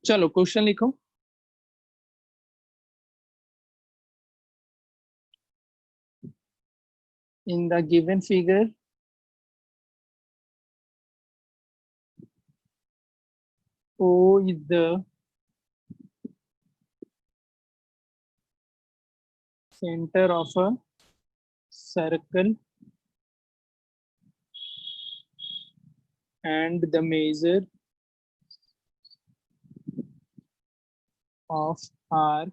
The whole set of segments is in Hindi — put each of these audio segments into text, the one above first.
चलो क्वेश्चन लिखो। In the given figure, O is the center of a circle and the measure of arc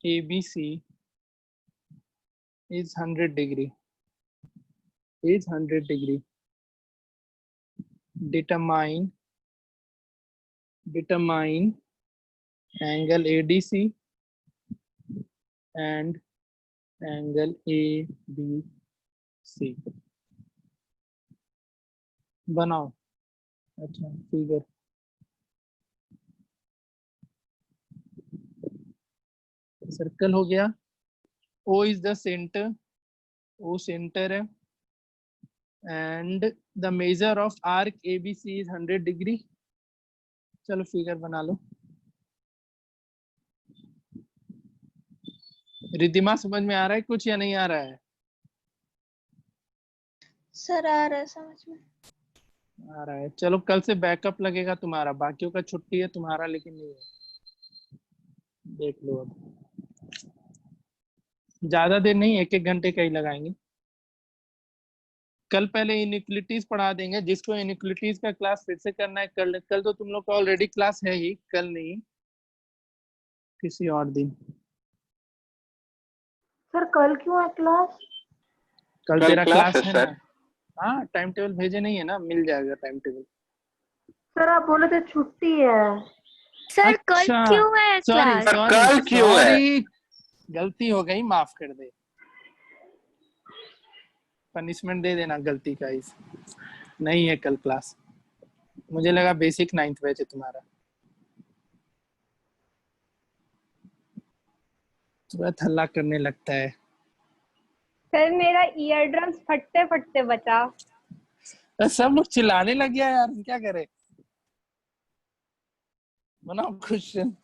ABC is 100 degree. Determine angle ADC and angle ABC. बनाओ। अच्छा फिगर सर्कल हो गया। O is the center, O centre है, and the measure of arc ABC is 100 degree। चलो फिगर बना लो। रिद्धिमा समझ में आ रहा है कुछ या नहीं आ रहा है? सर आ रहा है समझ में। आ रहा है। चलो कल से बैकअप लगेगा तुम्हारा, बाकियों का छुट्टी है, तुम्हारा लेकिन नहीं है। देख लो अब, ज्यादा देर नहीं, 1-1 घंटे का ही लगाएंगे। कल पहले इनइक्वलिटीज पढ़ा देंगे। जिसको इनइक्वलिटीज का क्लास फिर से करना है कल तो तुम लोग का ऑलरेडी क्लास है ही, कल नहीं किसी और दिन। सर कल क्यों है क्लास? कल तेरा क्लास है ना? हाँ टाइम टेबल भेजे नहीं है ना, मिल जाएगा टाइम टेबल। सर आप बोले थे छुट्टी है। सर कल क्यों है क्लास? कल क्यों है? गलती हो गई, माफ कर दे। पनिशमेंट दे देना गलती का। इस नहीं है कल क्लास। मुझे लगा बेसिक 9th बैच है तुम्हारा। तुरंत हल्ला करने लगता है। सर मेरा ईयर ड्रम्स फटते फटते बचा। सब लोग चिल्लाने लग गया यार, क्या करे? बनाओ क्वेश्चन।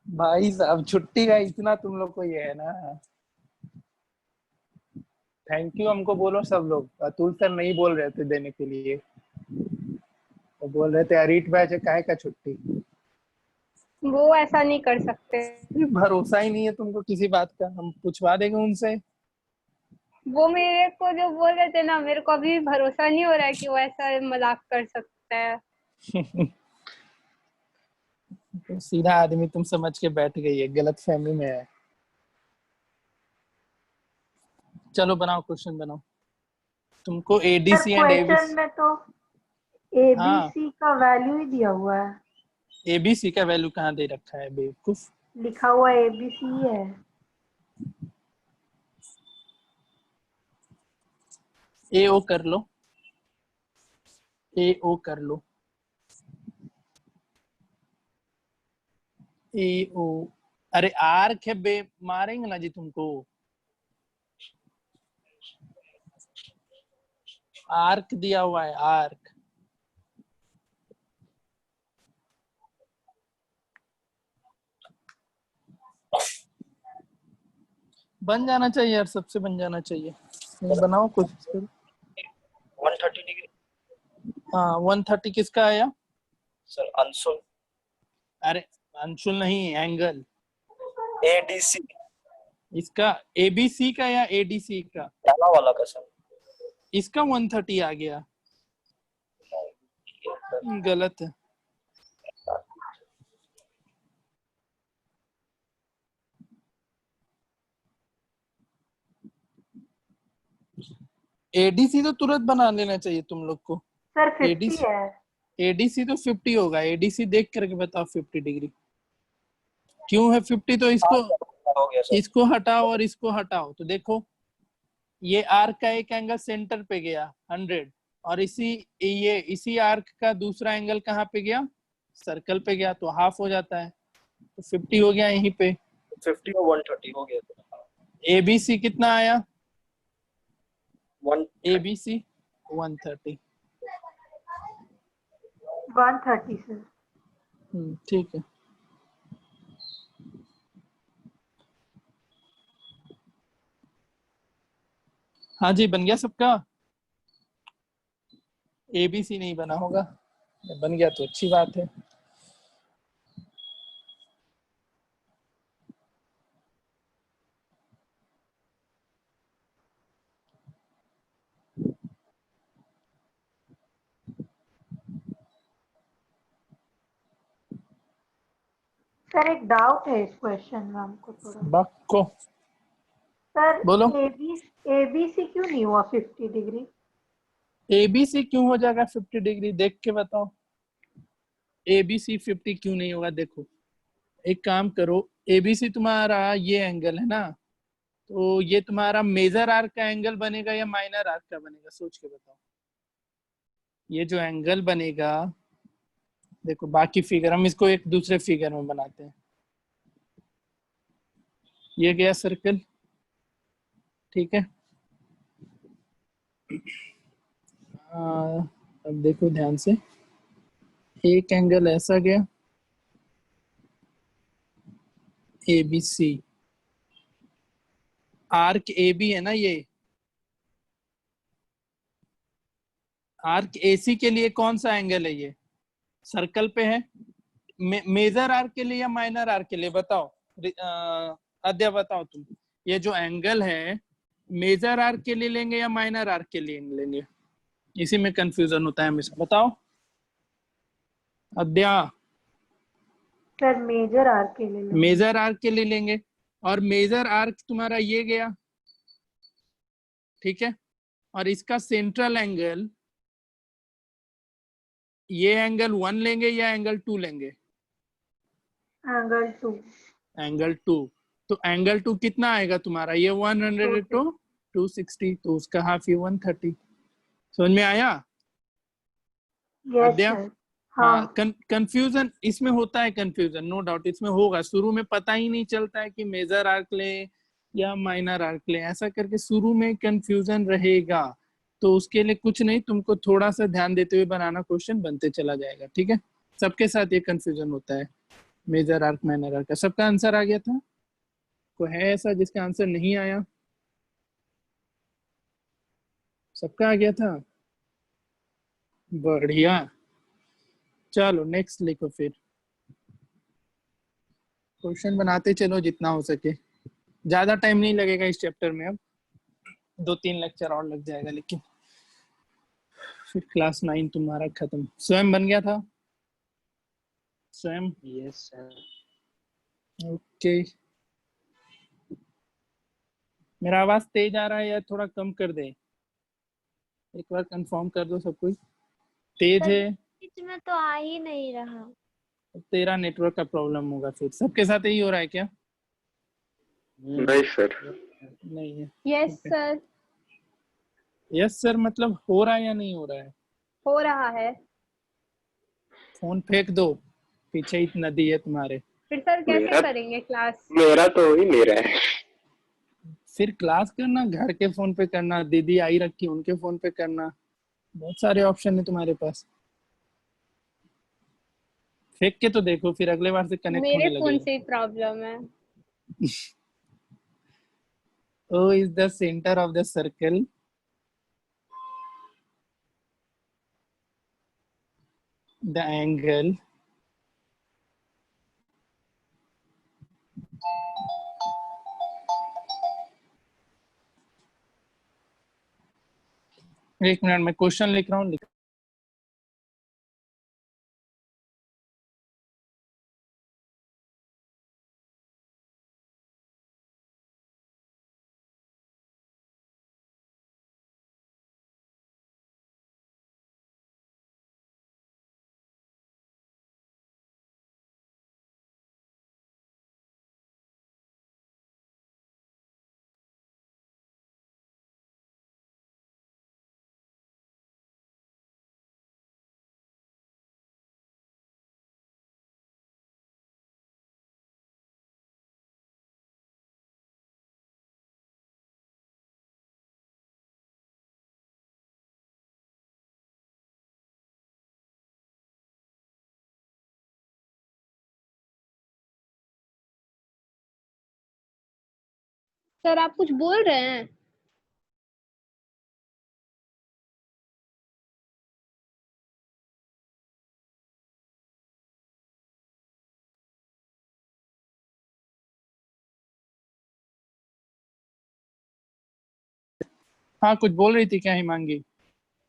भाई साहब छुट्टी का इतना तुम लोग को ये है ना। थैंक यू हमको बोलो सब लोग। अतुल सर नहीं बोल रहे थे देने के लिए, तो बोल रहे थे अरीट बैच है, काहे का छुट्टी। वो ऐसा नहीं कर सकते। भरोसा ही नहीं है तुमको किसी बात का, हम पूछवा देंगे उनसे। वो मेरे को जो बोल रहे थे ना, मेरे को अभी भरोसा नहीं हो रहा है कि वो ऐसा मजाक कर सकता है। तो सीधा आदमी तुम समझ के बैठ गई है, गलत फहमी में है। चलो बनाओ क्वेश्चन बनाओ। तुमको एडीसी एंड एबीसी क्वेश्चन में तो एबीसी का वैल्यू ही दिया हुआ है। एबीसी का वैल्यू कहाँ दे रखा है बेवकूफ? लिखा हुआ एबीसी है। एओ कर लो, एओ कर लो, एओ। अरे आर्क है बे, मारेंगे ना जी तुमको। आर्क दिया हुआ है, आर्क। बन जाना चाहिए यार, सबसे बन जाना चाहिए। बनाओ कुछ। 130 डिग्री। हाँ 130 किसका आया? सर अंशुल। अरे अंशुल नहीं, एंगल एडीसी। इसका एबीसी का या एडीसी का? पहला वाला का सर। इसका 130 आ गया, गलत है। एडीसी तो तुरंत बना लेना चाहिए तुम लोग को। सर 50 है। एडीसी तो 50 होगा। एडीसी देख करके बताओ 50 डिग्री क्यों है 50? तो इसको हटाओ और इसको हटाओ तो देखो, ये आर्क का एक एंगल सेंटर पे गया 100, और इसी आर्क का दूसरा एंगल कहाँ पे गया? सर्कल पे गया, तो हाफ हो जाता है, तो 50 हो गया यहीं पे। 50 और 130 हो गया। एबीसी कितना आया? 130। एबीसी 130। 130 सर। ठीक है। हाँ जी, बन गया सबका? ABC नहीं बना होगा, बन गया तो अच्छी बात है। सर एक डाउट है इस क्वेश्चन में हमको थोड़ा। बक्को सर बोलो। ABC क्यों नहीं हुआ 50 डिग्री? ABC क्यों हो जाएगा 50 डिग्री, देख के बताओ। ABC 50 क्यों नहीं होगा? देखो, एक काम करो, ABC तुम्हारा ये एंगल है ना, तो ये तुम्हारा मेजर आर्क का एंगल बनेगा या माइनर आर्क का बनेगा, सोच के बताओ। ये जो एंगल बनेगा, देखो बाकी फिगर हम इसको एक दूसरे फिगर में बनाते हैं। ये गया सर्कल, ठीक है। अब देखो ध्यान से, एक एंगल ऐसा गया ABC, आर्क AB है ना, ये आर्क AC के लिए कौन सा एंगल है? ये सर्कल पे है। मेजर आर्क के लिए या माइनर आर्क के लिए, बताओ। अद्या बताओ तुम, ये जो एंगल है मेजर आर्क के लिए लेंगे या माइनर आर्क के लिए लेंगे? इसी में कंफ्यूजन होता है हमेशा, बताओ अद्या। सर मेजर आर्क के लिए लेंगे। मेजर आर्क के लिए लेंगे, और मेजर आर्क तुम्हारा ये गया, ठीक है। और इसका सेंट्रल एंगल, ये एंगल 1 लेंगे या एंगल 2 लेंगे? एंगल 2। एंगल 2। तो एंगल 2 कितना आएगा तुम्हारा? ये 100 तो 260, तो उसका हाफ ये 130। समझ में आया यस अद्या? सर। हाँ, हाँ कंफ्यूजन इसमें होता है, कंफ्यूजन नो डाउट इसमें होगा। शुरू में पता ही नहीं चलता है कि मेजर आर्क लें या माइनर आर्क लें, ऐसा करके शुरू में कंफ्यूजन रहेगा। तो उसके लिए कुछ नहीं, तुमको थोड़ा सा ध्यान देते हुए बनाना, क्वेश्चन बनते चला जाएगा, ठीक है। सबके साथ ये कंफ्यूजन होता है, मेजर आर्क माइनर आर्क का। सबका आंसर आ गया था? कोई है ऐसा जिसका आंसर नहीं आया? सबका आ गया था, बढ़िया। चलो नेक्स्ट लिखो फिर, क्वेश्चन बनाते चलो जितना हो सके। ज्यादा टाइम नहीं लगेगा इस चैप्टर में, अब 2-3 लेक्चर और लग जाएगा, लेकिन फिर क्लास 9 तुम्हारा खत्म। स्वयं बन गया था? स्वयं? Yes sir. ओके। मेरा आवाज तेज आ रहा है या थोड़ा कम कर दे? एक बार कंफर्म कर दो सब कोई। तेज है? बीच में तो आ ही नहीं रहा। तेरा नेटवर्क का प्रॉब्लम होगा, फिर सबके साथ यही हो रहा है क्या? नहीं सर। नहीं है? Yes sir. यस सर मतलब हो रहा है या नहीं हो रहा है? हो रहा है। फोन फेंक दो, पीछे ही नदी है तुम्हारे। फिर सर कैसे करेंगे क्लास? मेरा तो हो ही नहीं रहा है। फिर क्लास करना घर के फोन पे करना, दीदी आई रखी उनके फोन पे करना, बहुत सारे ऑप्शन है तुम्हारे पास। फेंक के तो देखो, फिर अगले बार से कनेक्ट मेरे होने फोन लगेगा। से ही प्रॉब्लम है। O is the center of the circle, the angle एक मिनट में क्वेश्चन लिख रहा हूँ। सर आप कुछ बोल रहे हैं? हाँ, कुछ बोल रही थी क्या हिमांगी?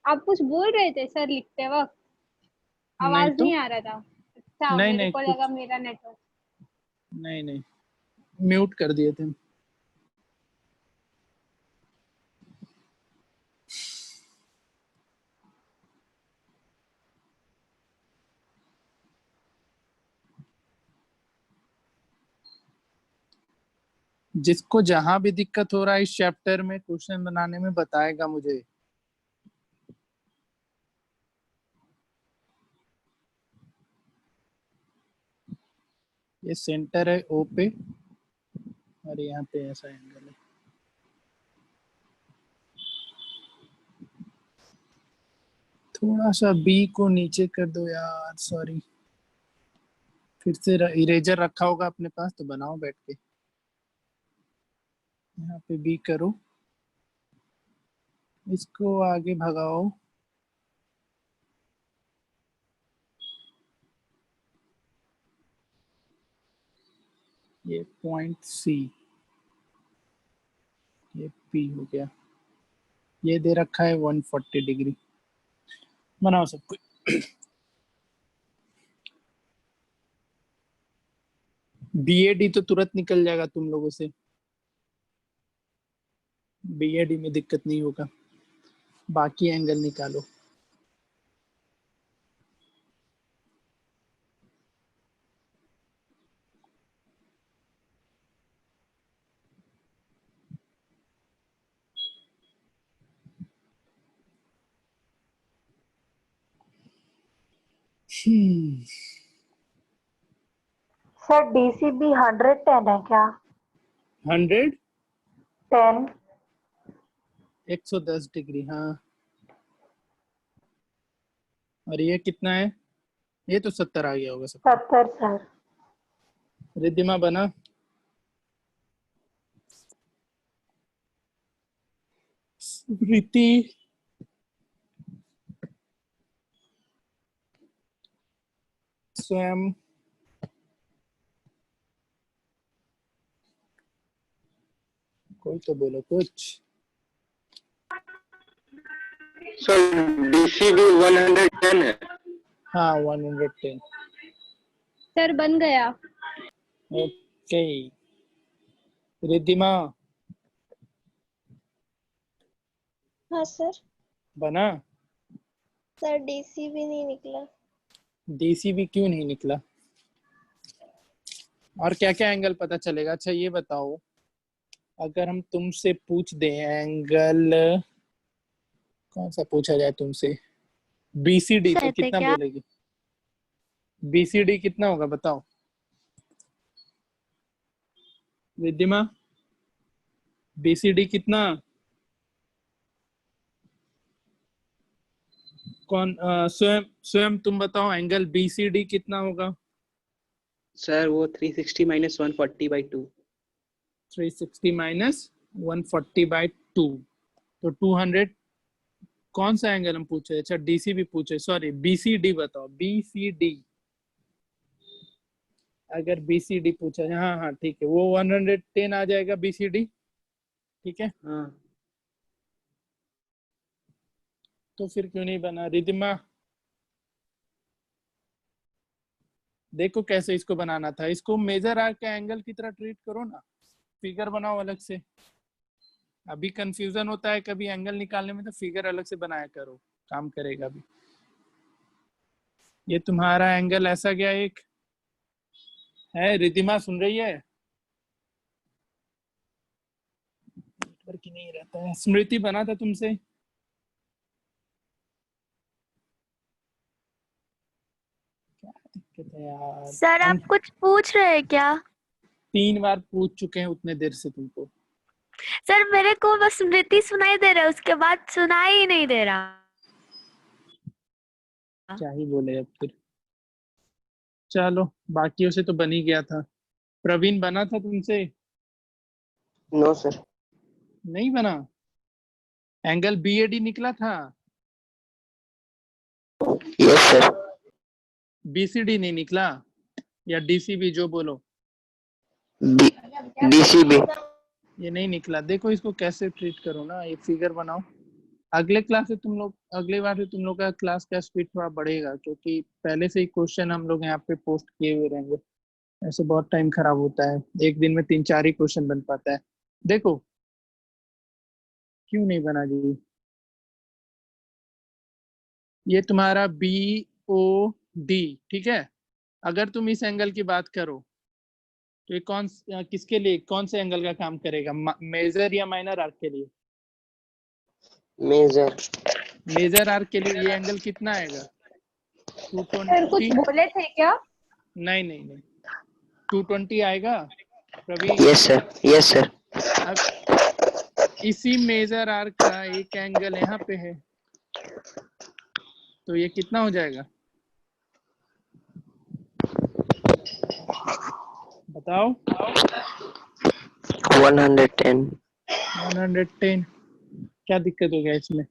आप कुछ बोल रहे थे सर लिखते वक्त, नहीं आवाज तो, नहीं आ रहा था। अच्छा, नहीं मेरे नहीं को कुछ लगा मेरा नेटवर्क। नहीं नहीं, म्यूट कर दिए थे। जिसको जहां भी दिक्कत हो रहा है इस चैप्टर में क्वेश्चन बनाने में बताएगा मुझे। ये सेंटर है ओ पे और यहाँ पे ऐसा एंगल है। थोड़ा सा बी को नीचे कर दो यार, सॉरी। फिर से इरेजर रखा होगा अपने पास तो बनाओ बैठ के। यहाँ पे बी करो, इसको आगे भगाओ। ये पॉइंट सी, ये पी हो गया। ये दे रखा है 140 डिग्री। बनाओ सब कुछ। बीएडी तो तुरंत निकल जाएगा तुम लोगों से, बीएडी में दिक्कत नहीं होगा। बाकी एंगल निकालो। सर DCB 110 है क्या? 100 10 110 डिग्री, हाँ। और ये कितना है? ये तो 70 आ गया होगा सब। 70 सर। रिद्धिमा बना। स्मृति, स्वयं, कोई तो बोलो कुछ। सर DCB 110 है। हाँ 110। सर बन गया। ओके रिद्धिमा हाँ सर। बना। सर डीसी भी नहीं निकला। डीसीबी क्यों नहीं निकला? और क्या क्या एंगल पता चलेगा? अच्छा ये बताओ, अगर हम तुमसे पूछ दें एंगल, कौन सा पूछा जाए तुमसे, बीसीडी, तो कहते कितना क्या? बोलेगी? बीसीडी कितना होगा बताओ रिद्धिमा, बीसीडी कितना? कौन स्वयं स्वयं तुम बताओ, एंगल बीसीडी कितना होगा? सर वो 360 माइनस 140/2। 360 माइनस 140/2, तो 200। कौन सा एंगल हम पूछे? अच्छा डीसीबी पूछे, सॉरी बीसीडी बताओ, बीसीडी। अगर बीसीडी पूछा, हाँ हाँ ठीक है, वो 110 आ जाएगा बीसीडी, ठीक है। हाँ तो फिर क्यों नहीं बना रिद्धिमा? देखो कैसे इसको बनाना था, इसको मेजर आर्क का एंगल की तरह ट्रीट करो ना, फिगर बनाओ अलग से। अभी कंफ्यूजन होता है कभी एंगल निकालने में, तो फिगर अलग से बनाया करो, काम करेगा अभी। ये तुम्हारा एंगल ऐसा गया एक है। रिद्धिमा सुन रही है? नेटवर्क ही नहीं रहता है। स्मृति बना था तुमसे, क्या दिक्कत है यार। सर आप कुछ पूछ रहे हैं क्या? 3 बार पूछ चुके हैं उतने देर से तुमको। सर मेरे को बस स्मृति सुनाई दे रहा है, उसके बाद सुनाई ही नहीं दे रहा। क्या ही बोले अब फिर। चलो बाकियों से तो बन ही गया था। प्रवीण बना था तुमसे? No sir. नहीं बना? एंगल BAD निकला था, यस सर। BCD नहीं निकला, या DCB जो बोलो, DCB। ये नहीं निकला। देखो इसको कैसे ट्रीट करो ना, ये फिगर बनाओ। अगले क्लास से तुम लोग, अगली बार से तुम लोग का क्लास का स्पीड थोड़ा बढ़ेगा, क्योंकि पहले से ही क्वेश्चन हम लोग यहाँ पे पोस्ट किए हुए रहेंगे। ऐसे बहुत टाइम खराब होता है, एक दिन में 3-4 ही क्वेश्चन बन पाता है। देखो क्यों नहीं बना जी, ये तुम्हारा BOD, ठीक है। अगर तुम इस एंगल की बात करो तो ये किसके लिए, कौन से एंगल का काम करेगा, मेजर या माइनर आर्क के लिए? मेजर। मेजर आर्क के लिए ये एंगल कितना आएगा? सर कुछ 220। बोले थे क्या? नहीं नहीं नहीं, 220 आएगा Praveen. Yes sir, yes sir. अब इसी मेजर आर्क का एक एंगल यहाँ पे है, तो ये कितना हो जाएगा बताओ? 110। 110। क्या दिक्कत हो गया इसमें?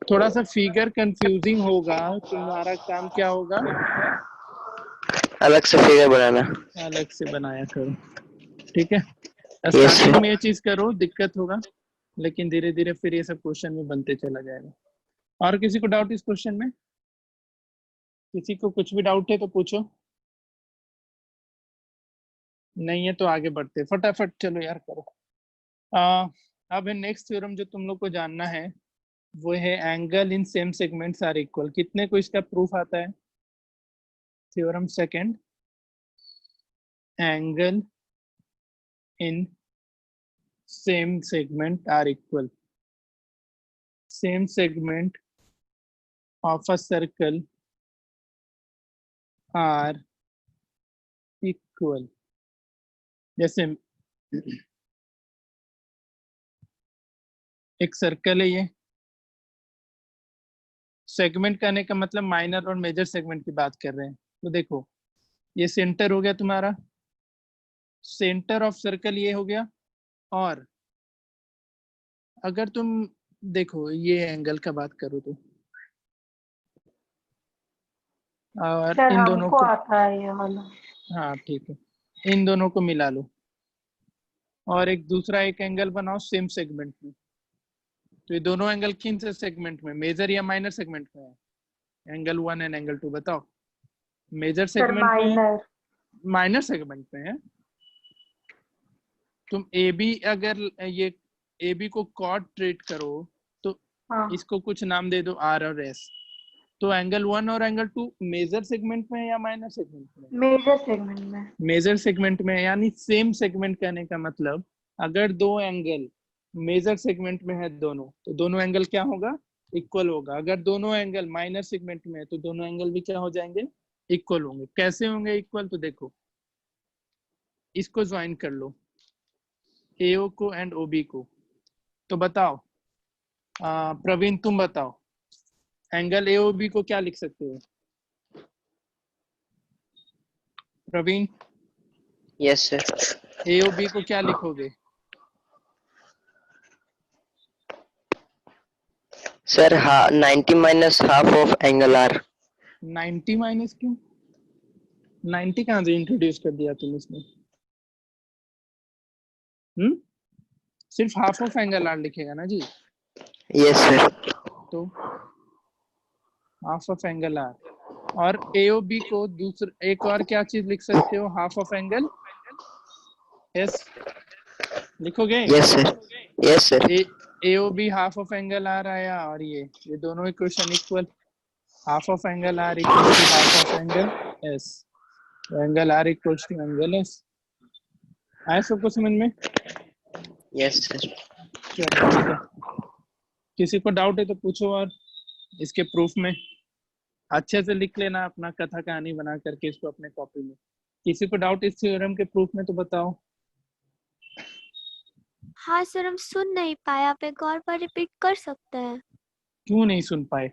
थोड़ा सा फिगर कंफ्यूजिंग होगा, तुम्हारा काम क्या होगा, अलग से फिगर बनाना। अलग से बनाया करो, ठीक है। Yes, starting sir. में ये चीज करो, दिक्कत होगा, लेकिन धीरे धीरे फिर ये सब क्वेश्चन में बनते चला जाएगा। और किसी को डाउट इस क्वेश्चन में? किसी को कुछ भी डाउट है तो पूछो, नहीं है तो आगे बढ़ते फटाफट, चलो यार करो। अब नेक्स्ट थ्योरम जो तुम लोग को जानना है वो है angle in same segments are equal. कितने को इसका प्रूफ आता है? Theorem second, angle in same segment are equal. Same segment of a circle are equal. जैसे एक सर्कल है, ये सेगमेंट करने का मतलब माइनर और मेजर सेगमेंट की बात कर रहे हैं। तो देखो ये सेंटर हो गया तुम्हारा, सेंटर ऑफ सर्कल ये हो गया। और अगर तुम देखो ये एंगल का बात करो तो, और सर इन दोनों हमको को, आता है ये वाला। हाँ ठीक है, इन दोनों को मिला लो और एक दूसरा एक एंगल बनाओ सेम सेगमेंट में। तो ये दोनों एंगल किन से सेगमेंट में, मेजर या माइनर सेगमेंट में है? एंगल 1 एंड एंगल 2 बताओ। मेजर सर सेगमेंट में है, माइनर। माइनर सेगमेंट में है। तुम AB, अगर ये AB को कॉर्ड ट्रीट करो तो हाँ इसको कुछ नाम दे दो R और S। तो एंगल 1 और एंगल 2 मेजर सेगमेंट में या माइनर सेगमेंट में? मेजर सेगमेंट में। मेजर सेगमेंट में, यानी सेम सेगमेंट कहने का मतलब अगर दो एंगल मेजर सेगमेंट में है दोनों, तो दोनों एंगल क्या होगा, इक्वल होगा। अगर दोनों एंगल माइनर सेगमेंट में है तो दोनों एंगल भी क्या हो जाएंगे, इक्वल होंगे। कैसे होंगे इक्वल? तो देखो इसको ज्वाइन कर लो, AO को एंड OB को। तो बताओ प्रवीण तुम बताओ, एंगल AOB को क्या लिख सकते हो प्रवीण? Yes sir. AOB को क्या लिखोगे? Sir 90 minus half of angle R. 90 minus क्यों? 90 कहाँ से इंट्रोड्यूस कर दिया तुम इसमें? सिर्फ हाफ ऑफ एंगल आर लिखेगा ना जी। Yes sir. तो हाफ ऑफ एंगल आर, और AOB को दूसरा एक और क्या चीज लिख सकते हो, हाफ ऑफ एंगल S लिखोगे? Yes sir, yes sir. AOB half of angle R आया, और ये दोनों equation equal, half of angle R equal to half of angle S, angle R equal to angle S। आया सबको समझ में? Yes sir. चलो ठीक है, किसी को डाउट है तो पूछो। और इसके प्रूफ में अच्छे से लिख लेना अपना कथा कहानी बना करके इसको अपने कॉपी में। किसी को डाउट इस थ्योरम के प्रूफ में तो बताओ। हाँ सर, हम सुन नहीं पाए, आप एक और बार रिपीट कर सकते हैं? क्यों नहीं सुन पाए?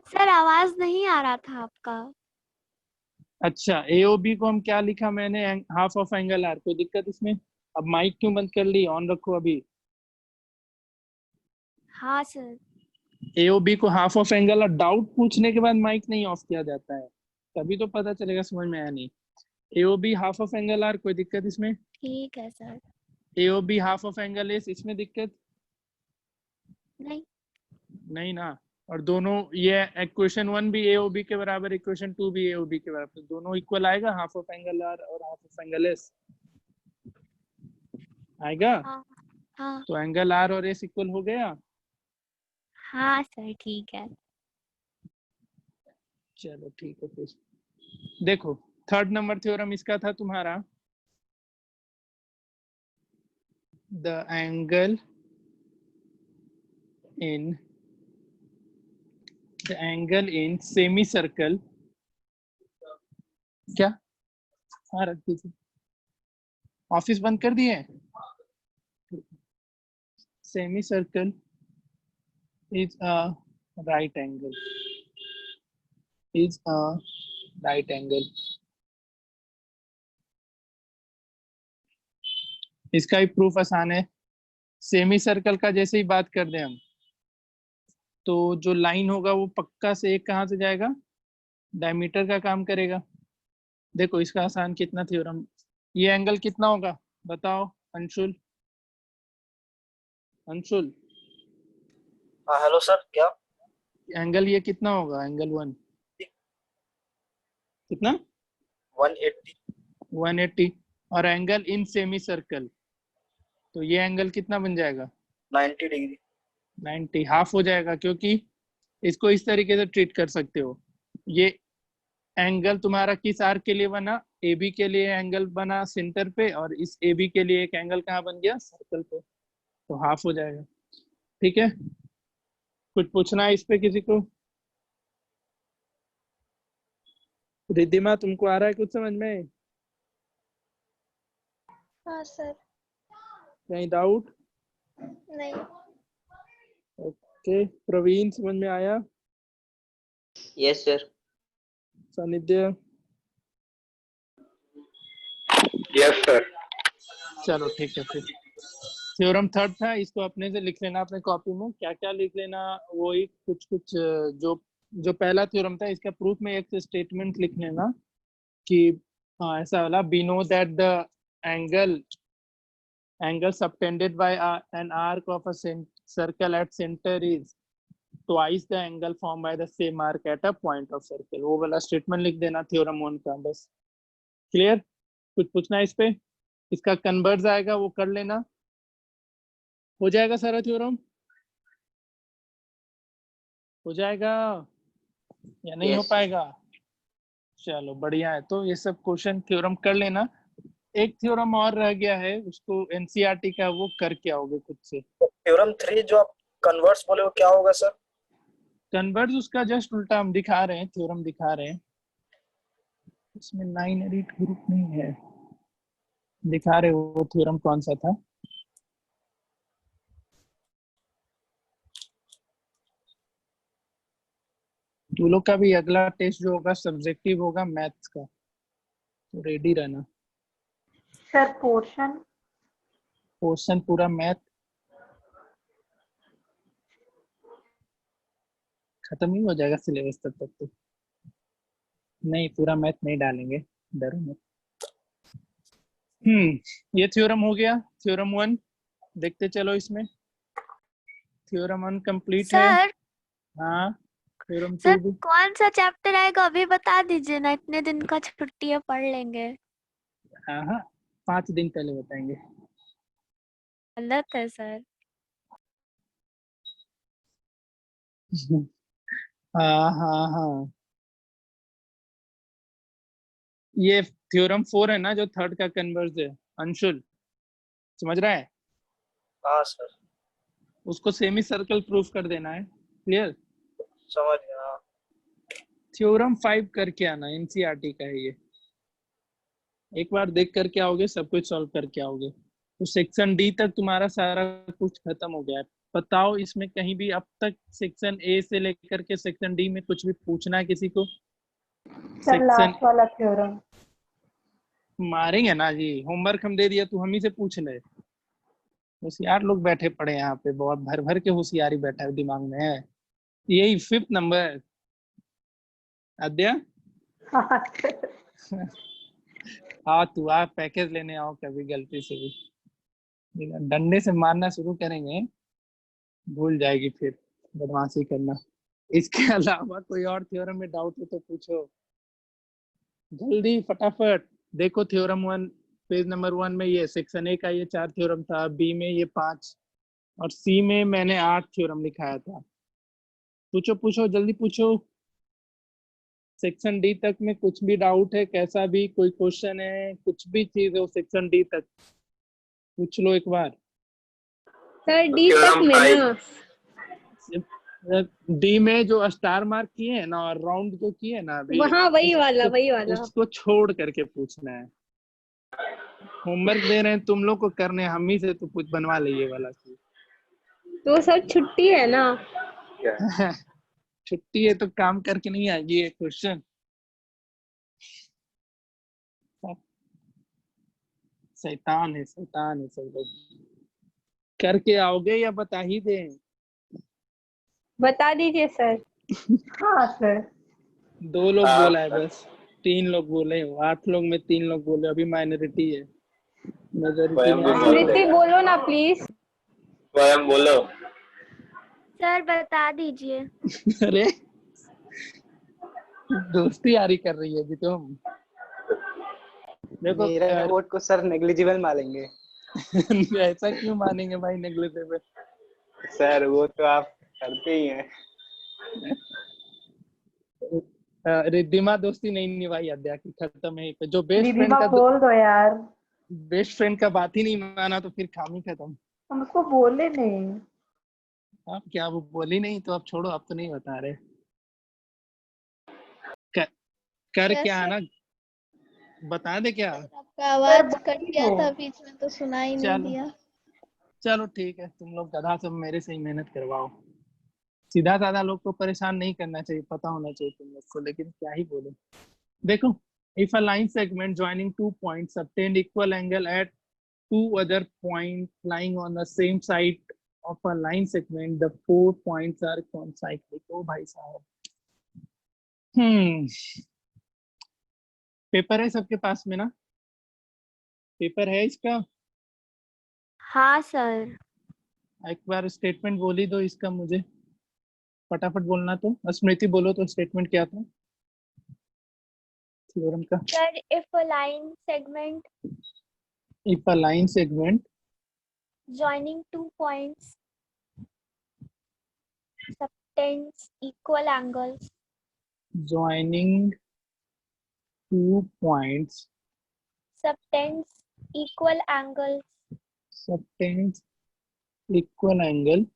सर आवाज नहीं आ रहा था आपका। अच्छा, AOB को हम क्या लिखा मैंने, हाफ ऑफ एंगल आर। कोई दिक्कत इसमें? अब माइक क्यों बंद कर ली, ऑन रखो अभी। हाँ सर। AOB को हाफ ऑफ एंगल, और डाउट पूछने के बाद माइक नहीं ऑफ किया जाता है, तभी तो पता चलेगा समझ में आया नहीं। AOB half of angle R, कोई दिक्कत इसमें? ठीक है sir. AOB half of angle S, इसमें दिक्कत नहीं। नहीं ना। और दोनों ये इक्वेशन 1 भी AOB के बराबर, इक्वेशन 2 भी AOB के बराबर, दोनों इक्वल आएगा, हाफ ऑफ एंगल आर और हाफ ऑफ एंगल एस आएगा। हाँ हाँ तो एंगल आर और एस इक्वल हो गया। हाँ सर ठीक है। चलो ठीक है, फिर देखो थर्ड नंबर थ्योरम इसका था तुम्हारा, the angle in semi circle, क्या? हाँ रख दीजिए, ऑफिस बंद कर दिए। Semi circle is a right angle, इसका ही प्रूफ आसान है। सेमी सर्कल का जैसे ही बात कर दें हम, तो जो लाइन होगा वो पक्का से एक कहाँ से जाएगा, डायमीटर का काम करेगा। देखो इसका आसान कितना थ्योरम, ये एंगल कितना होगा बताओ अंशुल? अंशुल हाँ हेलो सर, क्या एंगल ये कितना होगा, एंगल 1 कितना? 180। 180। और एंगल इन सेमी सर्कल, तो ये एंगल कितना बन जाएगा? 90 डिग्री। 90 हाफ हो जाएगा, क्योंकि इसको इस तरीके से ट्रीट कर सकते हो। ये एंगल तुम्हारा किस आर्क के लिए बना? AB के लिए एंगल बना सेंटर पे, और इस AB के लिए एक एंगल कहाँ बन गया? सर्कल पे, तो हाफ हो जाएगा। ठीक है, कुछ पूछना है इस पे किसी को? रिद्धिमा तुमको आ रहा है कुछ समझ में? हाँ सर। कहीं डाउट? नहीं। ओके, प्रवीण समझ में आया? Yes, sir. सानिध्य? Yes sir. चलो ठीक है, फिर थ्योरम थर्ड था, इसको अपने से लिख लेना अपने कॉपी में। क्या क्या लिख लेना, वो ही कुछ कुछ जो पहला थ्योरम था इसका प्रूफ में एक स्टेटमेंट लिख लेना कि ऐसा वाला, we know that the angle subtended by an arc of a circle at center is twice the angle formed by the same arc at a point of circle। वो वाला स्टेटमेंट लिख देना थ्योरम 1 का, बस। क्लियर? कुछ पूछना है इस पे? इसका कन्वर्स आएगा वो कर लेना, हो जाएगा सारा थ्योरम, हो जाएगा या नहीं? हो Yes. पाएगा? चलो बढ़िया है, तो ये सब क्वेश्चन थ्योरम कर लेना। एक थ्योरम और रह गया है, उसको NCERT का, वो करके आओगे खुद से। थ्योरम 3 जो आप कन्वर्स बोले वो क्या होगा सर? कन्वर्स उसका जस्ट उल्टा हम दिखा रहे हैं, थ्योरम दिखा रहे हैं। इसमें 9 एडिट ग्रुप नहीं है, दिखा रहे वो थ्योरम कौन सा था। तू लोग का भी अगला टेस्ट जो होगा सब्जेक्टिव होगा मैथ्स का, तो रेडी रहना। सर पोर्शन पूरा मैथ खत्म ही हो जाएगा सिलेबस तब तक तो। नहीं, पूरा मैथ नहीं डालेंगे, डरो मत। ये थ्योरम हो गया, थ्योरम 1 देखते चलो। इसमें थ्योरम 1 कंप्लीट है। सर हाँ, थ्योरम 2 सर भी। कौन सा चैप्टर आएगा अभी बता दीजिए ना, इतने दिन का छुट्टी है, पढ़ लेंगे। हाँ 5 दिन पहले बताएंगे। गलत है सर। हाँ ये थ्योरम 4 है ना, जो थर्ड का कन्वर्स है। अंशुल समझ रहा है? हाँ सर। उसको सेमी सर्कल प्रूफ कर देना है। क्लियर? समझ गया। थ्योरम 5 करके आना, NCERT का है ये। एक बार देख करके आओगे, सब कुछ सॉल्व करके आओगे, तो सेक्शन डी तक तुम्हारा सारा कुछ खत्म हो गया है। बताओ इसमें कहीं भी अब तक सेक्शन ए से लेकर के सेक्शन डी में कुछ भी पूछना है किसी को? सर लास्ट वाला थ्योरम मारेंगे ना जी, होमवर्क हम दे दिया, तू हम ही से पूछ ले। होशियार लोग बैठे पड़े हैं यहाँ पे, बहुत भर भर के होशियारी बैठा है दिमाग में है। यही 5th नंबर आद्या। हाँ सर। हाँ तू आ, पैकेज लेने आओ कभी गलती से भी, डंडे से मारना शुरू करेंगे भूल जाएगी फिर बदमाशी करना। इसके अलावा कोई और थ्योरम में डाउट हो तो पूछो जल्दी फटाफट। देखो थ्योरम 1 पेज नंबर 1 में ये सेक्शन ए का ये 4 थ्योरम था, बी में ये 5 और सी में मैंने 8 थ्योरम लिखाया था। पूछो पूछो जल्दी पूछो। सेक्शन डी तक में कुछ भी डाउट है, कैसा भी कोई क्वेश्चन है, कुछ भी चीज हो सेक्शन डी तक पूछ लो एक बार। सर डी तक में ना, डी में जो स्टार मार्क किए हैं ना और राउंड जो किए हैं ना अभी, वहाँ वही वाला उसको छोड़ करके पूछना है। होमवर्क दे रहे हैं तुम लोग को करने, हम ही से तो कुछ बनवा ले ये वाला चीज। तो सर छुट्टी है ना। छुट्टी है तो काम करके नहीं आएगी ये क्वेश्चन। शैतान है सब लोग। करके आओगे या बता ही दें? बता दीजिए सर। हाँ सर। 2 लोग बोला है बस, 3 लोग बोले हो, 8 लोग में 3 लोग बोले, अभी माइनॉरिटी है, मेजॉरिटी में स्मृति बोलो ना प्लीज। स्वयं बोलो। सर बता दीजिए। अरे दोस्ती यारी कर रही है अभी तुम। देखो मेरा वोट को सर नेग्लिजिबल मानेंगे। ऐसा क्यों मानेंगे भाई नेग्लिजिबल? सर वो तो आप करते ही हैं। रिद्धिमा दोस्ती नहीं निभाई अद्या की, खत्म है। जो बेस्ट फ्रेंड रिद्धिमा का बोल दो यार। बेस्ट फ्रेंड का बात ही नहीं माना तो फिर काम ही खत्म। हम उसको बोले नहीं। आप क्या वो बोली नहीं तो आप छोड़ो, आप तो नहीं बता रहे। कर Yes, क्या sir. ना बता दे क्या। आपका आवाज सर, कट बोली गया हो। था बीच में तो सुनाई नहीं चलो दिया। चलो ठीक है, तुम लोग गधा सब मेरे से ही मेहनत करवाओ। सीधा साधा लोग को परेशान नहीं करना चाहिए, पता होना चाहिए तुम लोग को, लेकिन क्या ही बोले। देखो, if a line segment joining 2 points obtained equal angle at 2 other points lying on the same side of a line segment, the 4 points are concyclic। ओ भाई साहब, पेपर है सबके पास में ना? पेपर है इसका? हाँ सर। एक बार स्टेटमेंट बोल ही दो इसका मुझे, फटाफट बोलना। तो स्मृति बोलो तो स्टेटमेंट क्या था थ्योरम का? Sir if a line segment If a line segment joining 2 points subtends equal angles joining 2 points subtends equal angles subtends equal angle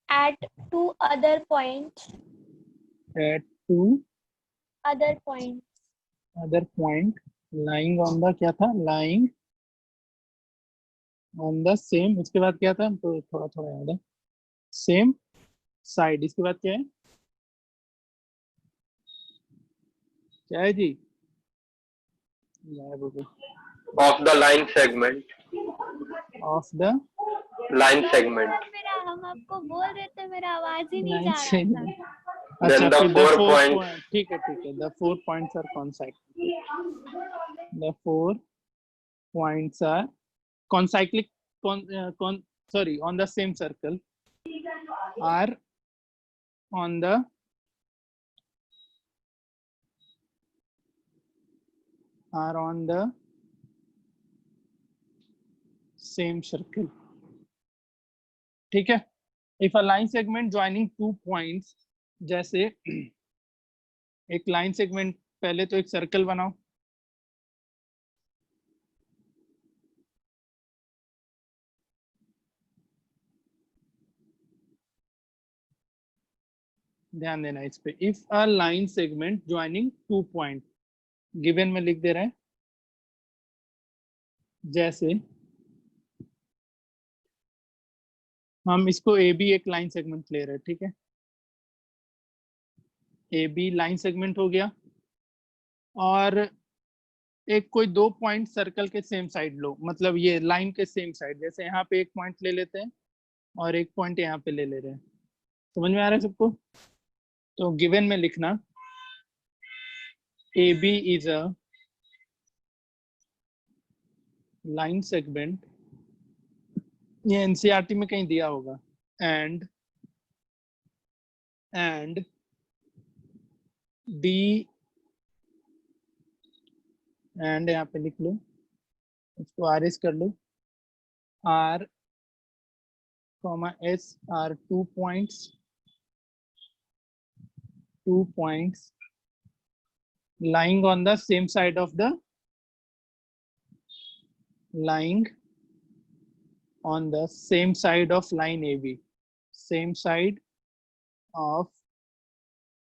at 2 other points at 2 other points other point lying on the क्या था, lying on the same, उसके बाद क्या था तो थोड़ा थोड़ा याद है, same side। इसके बाद क्या है, क्या है जी? Of the line segment। of the line segment। मेरा हम आपको बोल रहे थे, मेरा आवाज ही नहीं जा line रहा segment। था। अच्छा Then the फिर 4 4 points। point, ठीक है, the 4 points are concyclic। The 4 points are concyclic, sorry, on the same circle are on the same circle। ठीक है। If a line segment joining 2 points, जैसे एक लाइन सेगमेंट, पहले तो एक सर्कल बनाओ, ध्यान देना इस पे। If a line segment joining 2 point, given में लिख दे रहे हैं, जैसे हम इसको ए बी एक लाइन सेगमेंट ले रहे हैं, ठीक है, ए बी लाइन सेगमेंट हो गया, और एक कोई दो पॉइंट सर्कल के सेम साइड लो, मतलब ये लाइन के सेम साइड, जैसे यहाँ पे एक पॉइंट ले लेते हैं और एक पॉइंट यहाँ पे ले ले रहे हैं। समझ में आ रहा है सबको? तो गिवन में लिखना AB is a line segment, ये NCERT में कहीं दिया होगा, and D, and यहाँ पे लिख लो, इसको RS कर लो, R, S are 2 points lying on the same side of the line AB, same side of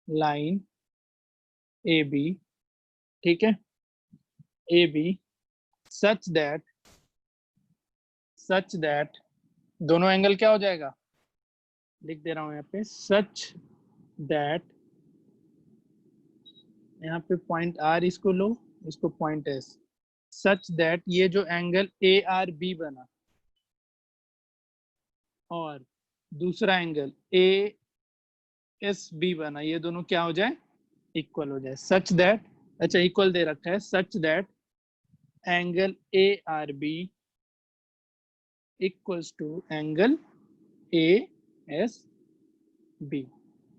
line AB, ठीक है, AB such that दोनों एंगल क्या हो जाएगा, लिख दे रहा हूं यहाँ पे, such that, यहाँ पे पॉइंट R इसको लो, इसको पॉइंट S, सच दैट ये जो एंगल ARB बना और दूसरा एंगल ASB बना, ये दोनों क्या हो जाए, इक्वल हो जाए। सच दैट, अच्छा इक्वल दे रखा है, such that angle ARB equals to angle ASB।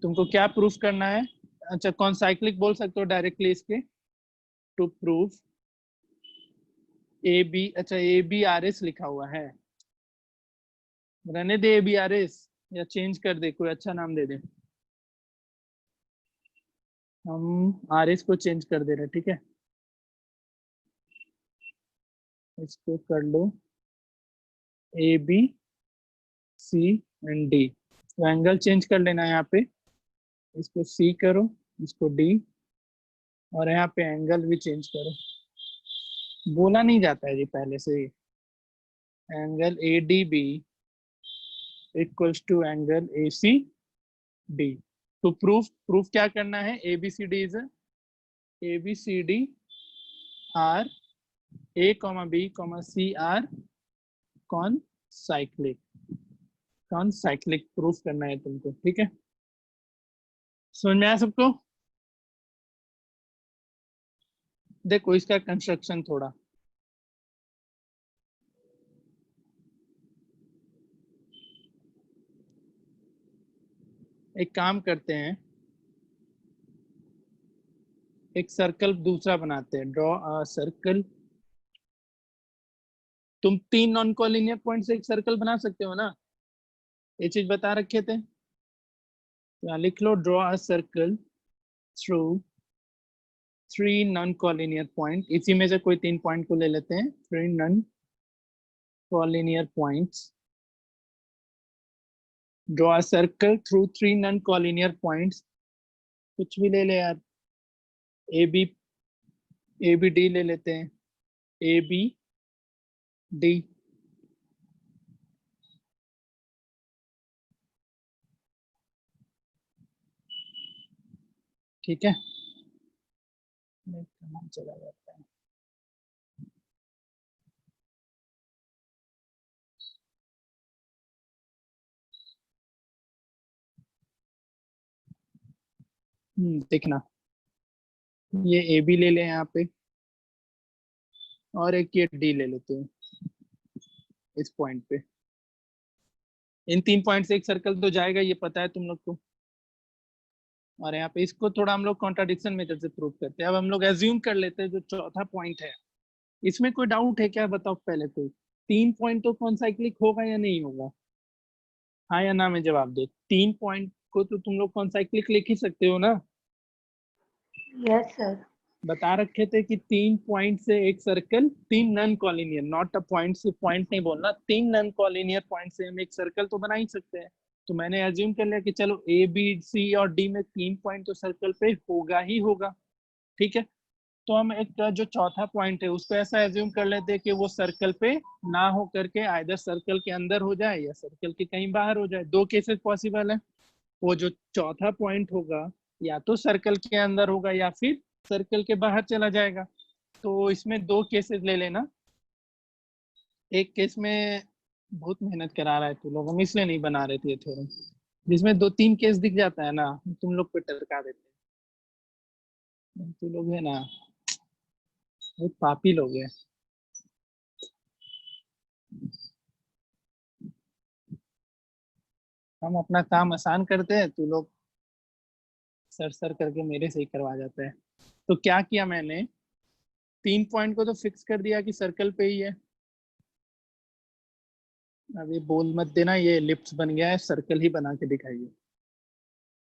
तुमको क्या प्रूफ करना है, अच्छा कौन साइक्लिक बोल सकते हो डायरेक्टली इसके, टू प्रूफ AB, अच्छा ABRS लिखा हुआ है, रहने दे ABRS या चेंज कर दे, कोई अच्छा नाम दे दे, हम RS को चेंज कर दे रहे, ठीक है, इसको कर लो AB, C एंड D, तो एंगल चेंज कर लेना है, यहाँ पे इसको C करो, इसको D, और यहाँ पे एंगल भी चेंज करो, बोला नहीं जाता है जी पहले से ही, angle ADB equals to angle ACD। तो प्रूफ क्या करना है, ABCD are A, B, C are कौन साइक्लिक प्रूफ करना है तुमको, ठीक है, समझ में आया सबको? देखो इसका कंस्ट्रक्शन थोड़ा, एक काम करते हैं, एक सर्कल दूसरा बनाते हैं, ड्रॉ अ सर्कल। तुम 3 नॉन कोलिनियर पॉइंट से एक सर्कल बना सकते हो ना, ये चीज बता रखे थे, तो यहाँ लिख लो draw a circle through 3 non collinear point, इसी में से कोई 3 पॉइंट को ले लेते हैं, 3 non collinear points, draw a circle through 3 non collinear points, कुछ भी ले ले यार, ABD ले लेते हैं, ABD, ठीक है, चला जाता है, देखना ये AB ले लें यहाँ पे, और एक ये D ले लेते हैं इस पॉइंट पे, इन 3 पॉइंट से एक सर्कल तो जाएगा, ये पता है तुम लोग को, और यहाँ पे इसको थोड़ा हम लोग कॉन्ट्राडिक्शन मेथड से प्रूव करते हैं। अब हम लोग एज्यूम कर लेते हैं जो चौथा पॉइंट है, इसमें कोई डाउट है क्या, बताओ पहले, कोई 3 पॉइंट तो कॉन्साइक्लिक होगा या नहीं होगा, हाँ या ना में जवाब दो। 3 पॉइंट को तो तुम लोग कॉन्साइक्लिक लिख ही सकते हो ना, यस सर, बता रखे थे कि 3 पॉइंट से एक circle, 3 non collinear, not a point से पॉइंट नहीं बोलना, 3 नॉन कॉलिनियर पॉइंट से हम एक सर्कल तो बना ही सकते हैं। तो मैंने एज्यूम कर लिया कि चलो ABC और D में 3 पॉइंट तो सर्कल पे होगा ही होगा, ठीक है, तो हम एक जो चौथा पॉइंट है उसको ऐसा एज्यूम कर लेते हैं कि वो सर्कल पे ना हो करके आइदर सर्कल के अंदर हो जाए या सर्कल के कहीं बाहर हो जाए, 2 केसेस पॉसिबल है, वो जो चौथा पॉइंट होगा या तो सर्कल के अंदर होगा या फिर सर्कल के बाहर चला जाएगा। तो इसमें 2 केसेस ले लेना। एक केस में बहुत मेहनत करा रहा है तू लोग, हम इसलिए नहीं बना रहे थे ये थ्योरम। जिसमें 2-3 केस दिख जाता है ना, तुम लोग पे टरका देते हैं। तू लोग है ना बहुत पापी लोग हैं। हम अपना काम आसान करते हैं, तू लोग सर करके मेरे से ही करवा जाते हैं। तो क्या किया मैंने, 3 पॉइंट को तो फिक्स कर दिया कि सर्कल पे ही है। अब ये बोल मत देना ये एलिप्स बन गया है, सर्कल ही बना के दिखाइए।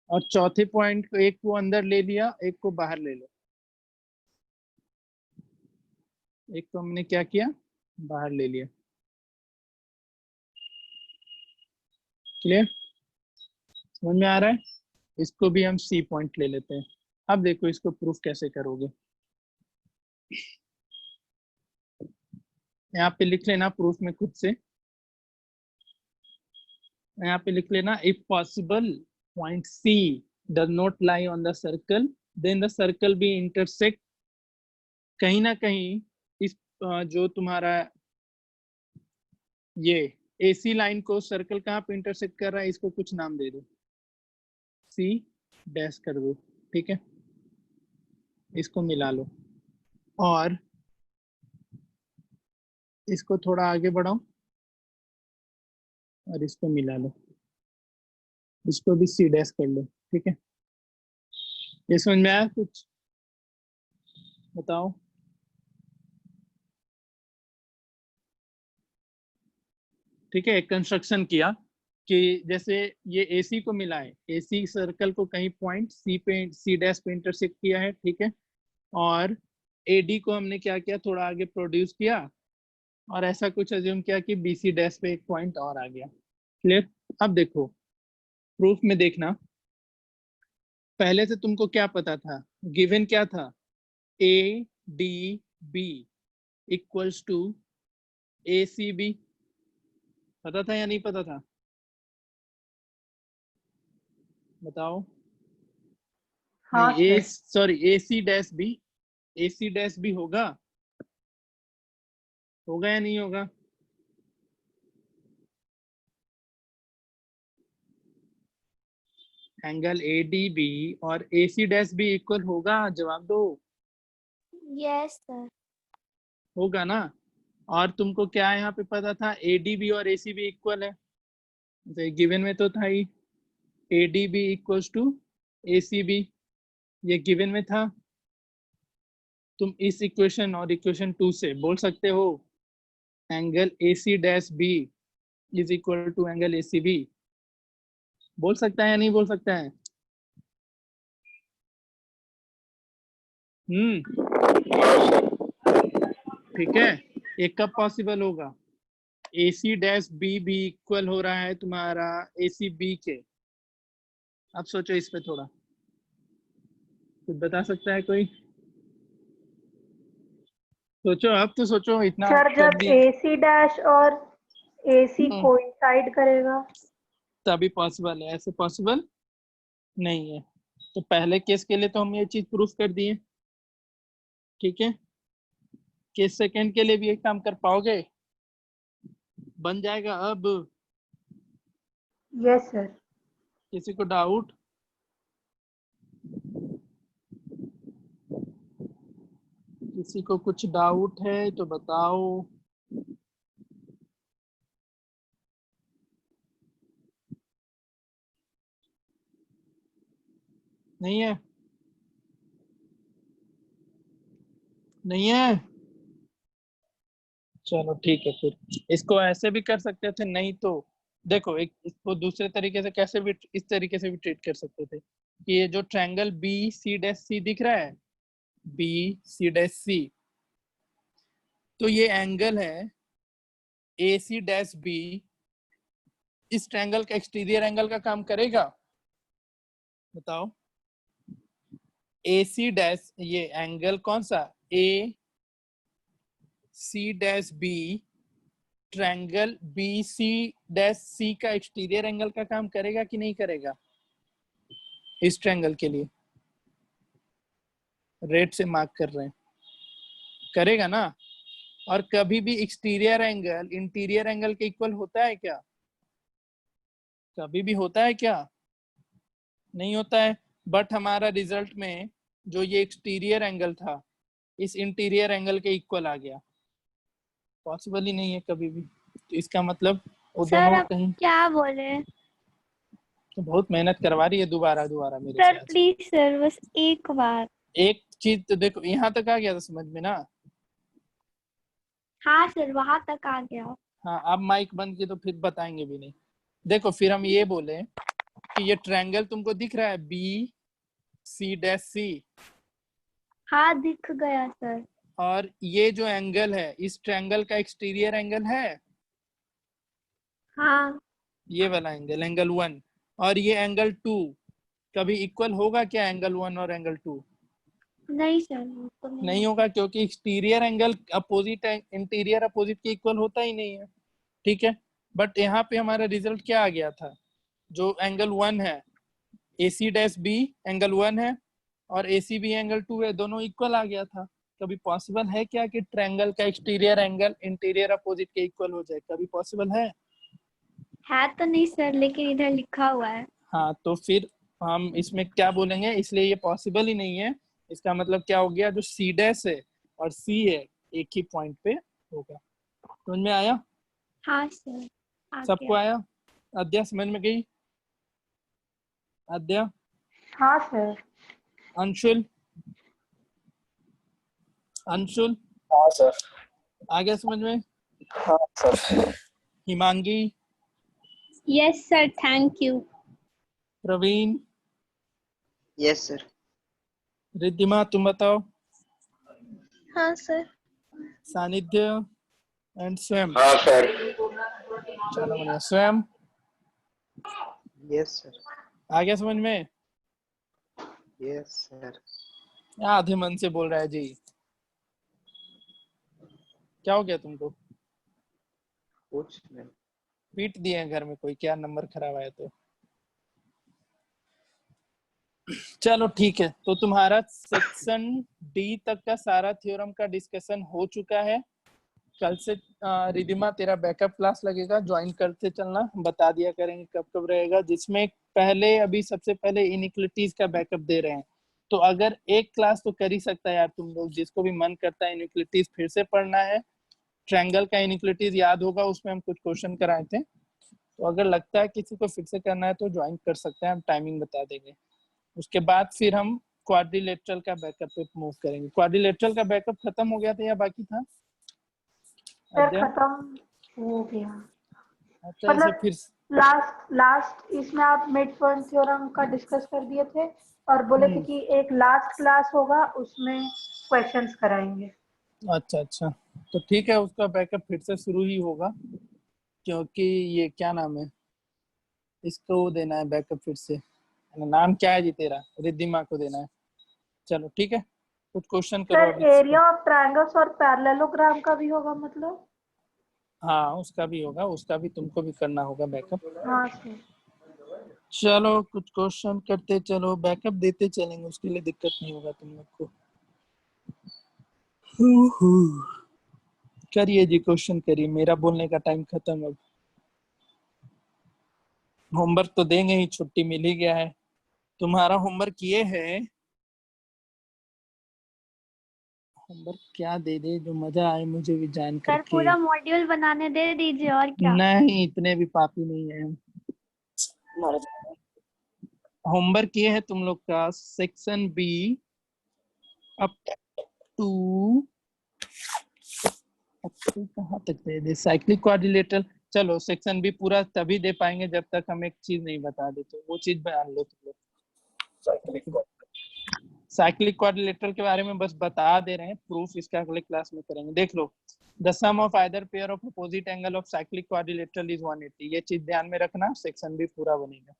और चौथे पॉइंट को, एक को अंदर ले लिया, एक को बाहर ले लो। एक को हमने क्या किया, बाहर ले लिया। क्लियर, समझ में आ रहा है? इसको भी हम सी पॉइंट ले लेते हैं। अब देखो इसको प्रूफ कैसे करोगे। यहाँ पे लिख लेना प्रूफ में खुद से, यहाँ पे लिख लेना if possible point C does not lie on the circle then the circle B intersect. कहीं ना कहीं इस जो तुम्हारा ये AC लाइन को सर्कल कहाँ पे इंटरसेक्ट कर रहा है, इसको कुछ नाम दे दो, C डैश कर दो, ठीक है। इसको मिला लो और इसको थोड़ा आगे बढ़ाओ और इसको मिला लो, इसको भी C डैश कर लो, ठीक है। ये समझ में आया कुछ, बताओ। ठीक है, एक कंस्ट्रक्शन किया कि जैसे ये AC को मिला है, AC सर्कल को कहीं पॉइंट C डैश पे इंटरसेक्ट किया है, ठीक है। और AD को हमने क्या किया, थोड़ा आगे प्रोड्यूस किया और ऐसा कुछ अज्यूम किया कि BC डैश पे एक पॉइंट और आ गया। क्लियर। अब देखो प्रूफ में देखना, पहले से तुमको क्या पता था, गिवन क्या था, ADB इक्वल्स टू ACB, पता था या नहीं पता था, बताओ। हाँ नहीं, सर। सॉरी AC डैश भी होगा या नहीं होगा? एंगल ADB और AC डैश भी इक्वल होगा, जवाब दो। Yes sir. होगा ना। और तुमको क्या यहाँ पे पता था, ADB और ACB इक्वल है, गिवन में तो था ही ADB इक्वल्स टू ACB, ये गिवन में था। तुम इस इक्वेशन और इक्वेशन 2 से बोल सकते हो angle AC dash B is equal to angle ACB, बोल सकता है या नहीं बोल सकता है? ठीक है, ये कब पॉसिबल होगा, AC डैश B भी इक्वल हो रहा है तुम्हारा ACB के। अब सोचो इस पे थोड़ा, कुछ बता सकता है कोई? सोचो, अब तो सोचो, इतना सर कर जब दिया AC डैश और AC कोइंसाइड करेगा तभी पॉसिबल है, ऐसे पॉसिबल नहीं है। तो पहले केस के लिए तो हम ये चीज प्रूफ कर दिए, ठीक है। केस सेकंड के लिए भी एक काम कर पाओगे, बन जाएगा अब? Yes sir. किसी को डाउट? किसी को कुछ डाउट है तो बताओ। नहीं है? नहीं है, चलो ठीक है, फिर इसको ऐसे भी कर सकते थे, नहीं तो देखो एक इसको दूसरे तरीके से कैसे भी, इस तरीके से भी ट्रीट कर सकते थे कि ये जो ट्रायंगल BC डैश C दिख रहा है, BC डैश C, तो ये एंगल है AC डैश B, इस ट्रायंगल का एक्सटीरियर एंगल का काम करेगा, बताओ। AC डैश, ये एंगल कौन सा, AC dash B triangle BC dash C का एक्सटीरियर एंगल का काम करेगा कि नहीं करेगा? इस ट्रायंगल के लिए रेड से मार्क कर रहे हैं। करेगा ना। और कभी भी एक्सटीरियर एंगल इंटीरियर एंगल के इक्वल होता है क्या? कभी भी होता है क्या? नहीं होता है। बट हमारा रिजल्ट में जो ये एक्सटीरियर एंगल था इस इंटीरियर एंगल के इक्वल आ गया। पॉसिबल ही नहीं है कभी भी। तो इसका मतलब वो सर दोनों आप कहीं क्या बोले? तो बहुत मेहनत करवा रही है दोबारा दोबारा मेरे सर से आज। प्लीज सर, बस एक बार। एक चीज तो देखो, यहाँ तक आ गया था समझ में ना? हाँ सर, वहां तक आ गया। हाँ, अब माइक बंद की तो फिर बताएंगे भी नहीं। देखो फिर हम ये बोले कि ये ट्रायंगल तुमको दिख रहा है BCC, हाँ दिख गया सर। और ये जो एंगल है इस ट्रायंगल का एक्सटीरियर एंगल है हाँ ये वाला एंगल, एंगल 1, और ये एंगल 2 कभी इक्वल होगा क्या एंगल 1 और एंगल 2? नहीं सर, वो तो नहीं होगा, क्योंकि exterior angle opposite interior opposite के इक्वल होता ही नहीं है। ठीक है, बट यहाँ पे हमारा रिजल्ट क्या आ गया था? जो एंगल 1 है AC' एंगल 1 है और ACB एंगल 2 है, दोनों इक्वल आ गया था। कभी पॉसिबल है क्या कि ट्रायंगल का एक्सटीरियर एंगल इंटीरियर अपोजिट के इक्वल हो जाए? कभी पॉसिबल है? तो नहीं सर, लेकिन इधर लिखा हुआ है। हाँ, तो फिर हम इसमें क्या बोलेंगे, इसलिए ये पॉसिबल ही नहीं है। इसका मतलब क्या हो गया, जो C' है और C है एक ही पॉइंट पे होगा। समझ में आया? हाँ सर, आ सबको गया। आया? अद्या समझ में गई? अद्या? हाँ सर। अंशुल? अंशुल हाँ सर। आ गया समझ में? हाँ sir. Himangi? Yes sir, thank you. Praveen? Yes, sir. Riddhima तुम बताओ? हाँ सर। सानिध्य एंड स्वयं? हाँ सर। चलो बढ़िया। स्वयं Yes, sir. आ गया समझ में? Yes, sir. आधे मन से बोल रहा है जी। क्या हो गया तुमको? कुछ नहीं। पीट दिए हैं घर में कोई? क्या नंबर खराब आया तो? चलो ठीक है, तो तुम्हारा सेक्शन डी तक का सारा थ्योरम का डिस्कशन हो चुका है। कल से रिदिमा तेरा बैकअप क्लास लगेगा, ज्वाइन करते चलना, बता दिया करेंगे कब कब रहेगा, जिसमें पहले अभी सबसे पहले इनइक्वलिटीज का बैकअप दे रहे हैं। तो अगर एक क्लास तो कर ही सकता है यार तुम लोग, जिसको भी मन करता है इनइक्वलिटीज फिर से पढ़ना है। ट्रायंगल का इनइक्वलिटीज याद होगा, उसमें हम कुछ क्वेश्चन कराए थे। तो अगर लगता है किसी को फिर से करना है तो ज्वाइन कर सकते हैं, हम टाइमिंग बता देंगे। उसके बाद फिर हम क्वाड्रिलेटरल का बैकअप पे मूव करेंगे। क्वाड्रिलेटरल का बैकअप खत्म हो गया था या बाकी था? सर अध्ययन? खत्म हो गया। अच्छा, इसे मतलब फिर लास्ट इसमें आप मिड पॉइंट थ्योरम का डिस्कस कर दिए थे और बोले थे कि एक लास्ट क्लास होगा उसमें क्वेश्चंस कराएंगे। अच्छा अच्छा, तो ठीक है, उसका बैकअप फिर से शुरू ही होगा, क्योंकि ये क्या नाम है, इसको देना है बैकअप फिर से। नाम क्या है जी तेरा? रिद्धिमा को देना है। चलो ठीक है, कुछ क्वेश्चन करो सर अभी। एरिया ऑफ ट्रायंगल्स और पैरेललोग्राम का भी होगा मतलब? हाँ उसका भी होगा, उसका भी तुमको भी करना होगा बैकअप। हाँ सर। चलो कुछ क्वेश्चन करते चलो, बैकअप देते चलेंगे, उसके लिए दिक्कत नहीं होगा तुम लोग को। करिए जी, क्वेश्चन करिए, मेरा बोलने का टाइम खत्म। अब होमवर्क तो देंगे ही, छुट्टी मिल ही गया है। तुम्हारा होमवर्क ये है, होमवर्क क्या दे दे जो मजा आए मुझे भी जान सर करके। पूरा मॉड्यूल बनाने दे दीजिए, और क्या। नहीं, इतने भी पापी नहीं है हम। होमवर्क ये है तुम लोग का, सेक्शन बी अप टू कहाँ तक दे दे, साइक्लिक क्वाड्रिलेटरल। चलो सेक्शन बी पूरा तभी दे पाएंगे जब तक हम एक चीज नहीं बता दे, तो वो चीज बयान लो तुम लोग। साइक्लिक क्वाड्रिलेटरल के बारे में बस बता दे रहे हैं, प्रूफ इसका अगले क्लास में करेंगे। देख लो, the sum of either pair of opposite angle of cyclic quadrilateral is 180। ये चीज ध्यान में रखना, सेक्शन बी पूरा बनेगा।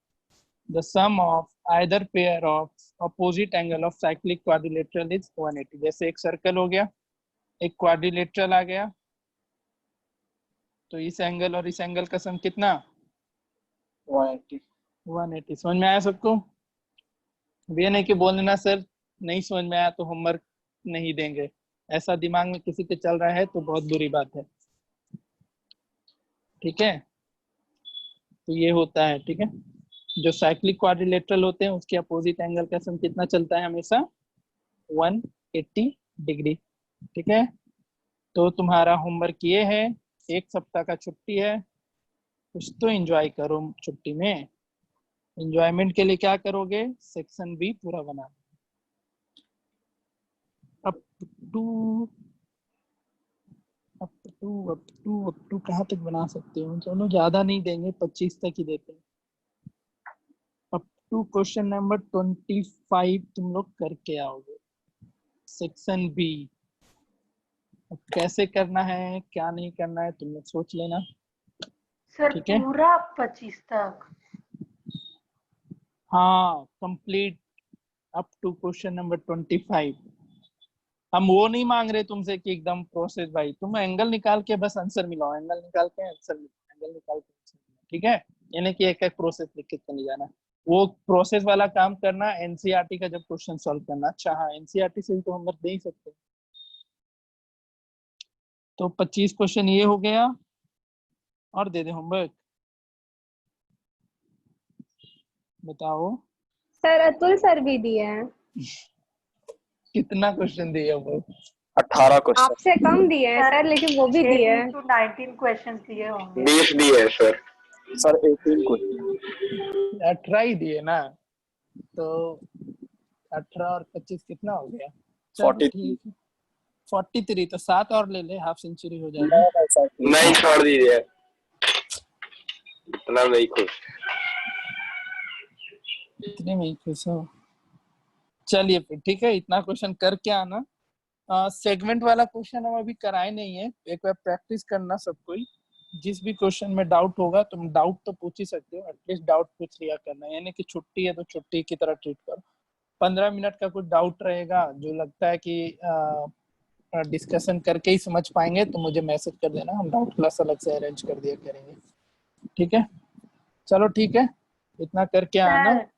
The sum of either pair of opposite angle of cyclic quadrilateral is 180। जैसे एक सर्कल हो गया, एक क्वाड्रिलेटरल आ गया, तो इस एंगल और इस एंगल का सम कितना? 180। समझ में आया सबको? ये नहीं कि बोल देना सर नहीं समझ में आया तो होमवर्क नहीं देंगे, ऐसा दिमाग में किसी के चल रहा है तो बहुत बुरी बात है, ठीक है। तो ये होता है, ठीक है। जो साइक्लिक क्वाड्रिलेटरल होते हैं उसके अपोजिट एंगल का सम कितना चलता है हमेशा 180 डिग्री, ठीक है। तो तुम्हारा होमवर्क ये है, 1 सप्ताह का छुट्टी है, कुछ तो एंजॉय करो छुट्टी में। एंजॉयमेंट के लिए क्या करोगे, सेक्शन बी पूरा बना, अप टू कहाँ तक बना सकते हो, चलो ज्यादा नहीं देंगे, 25 तक ही देते हैं। अप टू क्वेश्चन नंबर 25 तुम लोग करके आओगे, सेक्शन बी। अब कैसे करना है क्या नहीं करना है तुम लोग सोच लेना, सर ठीक है। पूरा 25 तक? हाँ complete up to question number 25। हम वो नहीं मांग रहे तुमसे कि एकदम प्रोसेस भाई, तुम एंगल निकाल के बस आंसर मिलाओ, एंगल निकाल के आंसर मिलाओ, एंगल निकाल के आंसर मिलाओ, ठीक है। यानी कि एक एक प्रोसेस लिख के चले जाना, वो प्रोसेस वाला काम करना एनसीईआरटी का जब क्वेश्चन सॉल्व करना। अच्छा हाँ, एनसीईआरटी से भी तो होमवर्क दे ही सकते हैं। तो 25 क्वेश्चन ये हो गया, और दे दे होमवर्क, बताओ सर अतुल सर भी दिए हैं। कितना क्वेश्चन दिया वो? 18 क्वेश्चन। आपसे कम दिए हैं सर, लेकिन वो भी दिए हैं। 19 क्वेश्चन दिए होंगे। 20 दिए सर। Sir 18 question. 18 ही दिए ना, तो 18 और 25 कितना हो गया? 43। 43, तो 7 और ले ले, हाफ सेंचुरी हो जाएगी। नहीं छोड़ दीजिए, इतना नहीं खुश। इतने में ही खुश हो? चलिए फिर ठीक है, इतना क्वेश्चन करके आना। सेगमेंट वाला क्वेश्चन हम अभी कराए नहीं है, एक बार प्रैक्टिस करना सब कोई। जिस भी क्वेश्चन में डाउट होगा तुम डाउट तो पूछ ही सकते हो, एटलीस्ट डाउट पूछ लिया करना, यानी कि छुट्टी है तो छुट्टी की तरह ट्रीट करो। 15 मिनट का कुछ डाउट रहेगा जो लगता है कि डिस्कशन करके ही समझ पाएंगे तो मुझे मैसेज कर देना, हम डाउट क्लास अलग से अरेंज कर दिया करेंगे, ठीक है। चलो ठीक है, इतना करके आना। सर